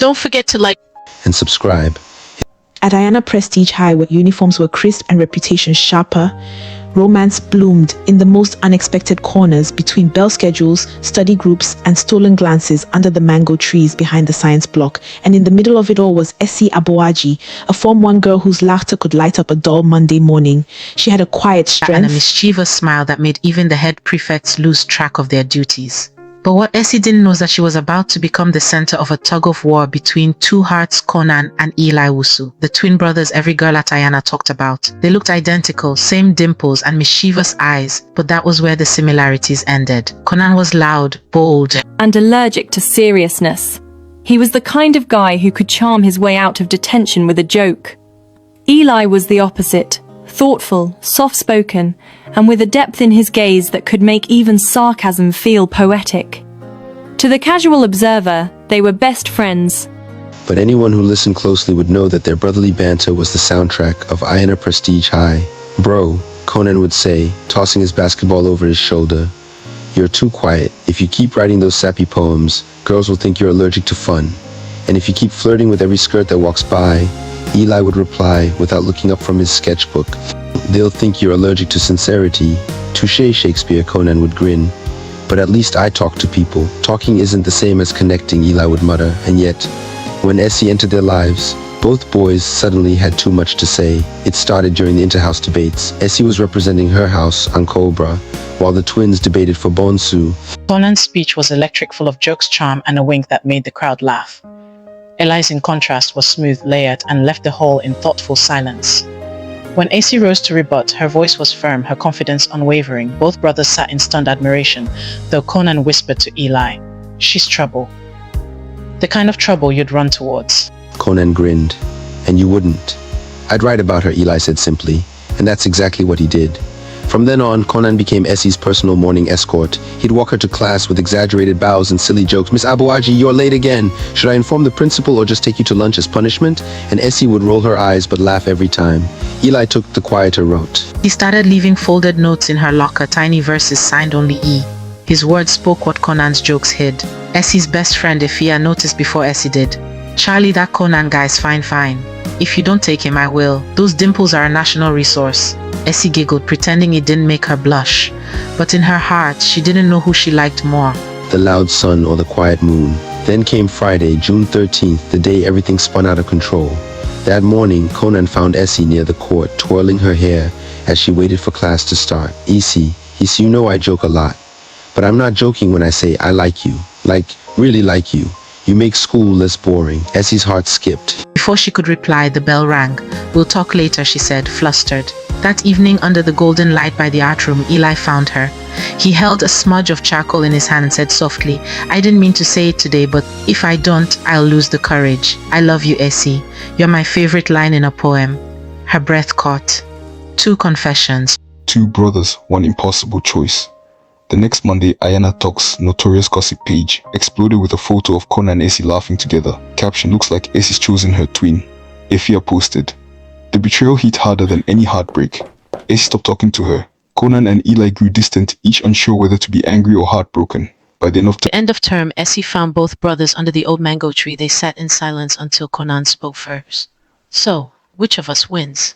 Don't forget to like and subscribe. At Ayana Prestige High, where uniforms were crisp and reputations sharper, romance bloomed in the most unexpected corners between bell schedules, study groups, and stolen glances under the mango trees behind the science block. And in the middle of it all was Esi Aboagye, a Form 1 girl whose laughter could light up a dull Monday morning. She had a quiet strength and a mischievous smile that made even the head prefects lose track of their duties. But what Esi didn't know is that she was about to become the center of a tug-of-war between two hearts, Conan and Eli Owusu, the twin brothers every girl at Ayana talked about. They looked identical, same dimples and mischievous eyes, but that was where the similarities ended. Conan was loud, bold, and allergic to seriousness. He was the kind of guy who could charm his way out of detention with a joke. Eli was the opposite. Thoughtful, soft-spoken, and with a depth in his gaze that could make even sarcasm feel poetic. To the casual observer, they were best friends. But anyone who listened closely would know that their brotherly banter was the soundtrack of Ayana Prestige High. Bro, Conan would say, tossing his basketball over his shoulder. You're too quiet. If you keep writing those sappy poems, girls will think you're allergic to fun. And if you keep flirting with every skirt that walks by, Eli would reply without looking up from his sketchbook, they'll think you're allergic to sincerity. Touché, Shakespeare, Conan would grin. But at least I talk to people. Talking isn't the same as connecting, Eli would mutter. And yet, when Esi entered their lives, both boys suddenly had too much to say. It started during the interhouse debates. Esi was representing her house on Cobra, while the twins debated for Bonsu. Conan's speech was electric, full of jokes, charm, and a wink that made the crowd laugh. Eli's, in contrast, was smooth, layered, and left the hall in thoughtful silence. When Esi rose to rebut, her voice was firm, her confidence unwavering. Both brothers sat in stunned admiration, though Conan whispered to Eli, "She's trouble. The kind of trouble you'd run towards." Conan grinned. And you wouldn't. I'd write about her, Eli said simply, and that's exactly what he did. From then on, Conan became Esi's personal morning escort. He'd walk her to class with exaggerated bows and silly jokes. "Miss Aboagye, you're late again. Should I inform the principal or just take you to lunch as punishment?" And Esi would roll her eyes but laugh every time. Eli took the quieter route. He started leaving folded notes in her locker, tiny verses signed only E. His words spoke what Conan's jokes hid. Esi's best friend, Ifia, noticed before Esi did. "Charlie, that Conan guy's fine. If you don't take him, I will. Those dimples are a national resource." Esi giggled, pretending it didn't make her blush. But in her heart, she didn't know who she liked more, the loud sun or the quiet moon. Then came Friday, June 13th, the day everything spun out of control. That morning, Conan found Esi near the court, twirling her hair as she waited for class to start. Esi, you know I joke a lot. But I'm not joking when I say I like you. Like, really like you. You make school less boring. Esi's heart skipped. Before she could reply, the bell rang. "We'll talk later," she said, flustered. That evening, under the golden light by the art room, Eli found her. He held a smudge of charcoal in his hand and said softly, "I didn't mean to say it today, but if I don't, I'll lose the courage. I love you, Esi. You're my favorite line in a poem." Her breath caught. 2 confessions. 2 brothers, 1 impossible choice. The next Monday, Ayana Talks notorious gossip page exploded with a photo of Conan and Esi laughing together. Caption: "Looks like Esi's chosen her twin." Ifia posted, "The betrayal hit harder than any heartbreak. Esi stopped talking to her. Conan and Eli grew distant, each unsure whether to be angry or heartbroken. By the end of At the end of term, Esi found both brothers under the old mango tree. They sat in silence until Conan spoke first. "So, which of us wins?"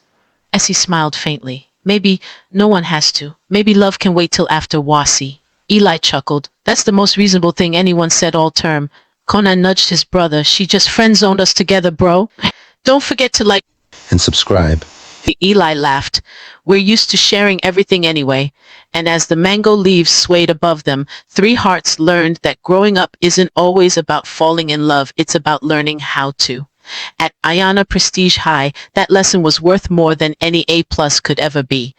Esi smiled faintly. "Maybe no one has to. Maybe love can wait till after Wasi." Eli chuckled. "That's the most reasonable thing anyone said all term." Conan nudged his brother. "She just friend-zoned us together, bro. Don't forget to like and subscribe." Eli laughed. "We're used to sharing everything anyway." And as the mango leaves swayed above them, 3 hearts learned that growing up isn't always about falling in love. It's about learning how to. At Ayana Prestige High, that lesson was worth more than any A+ could ever be.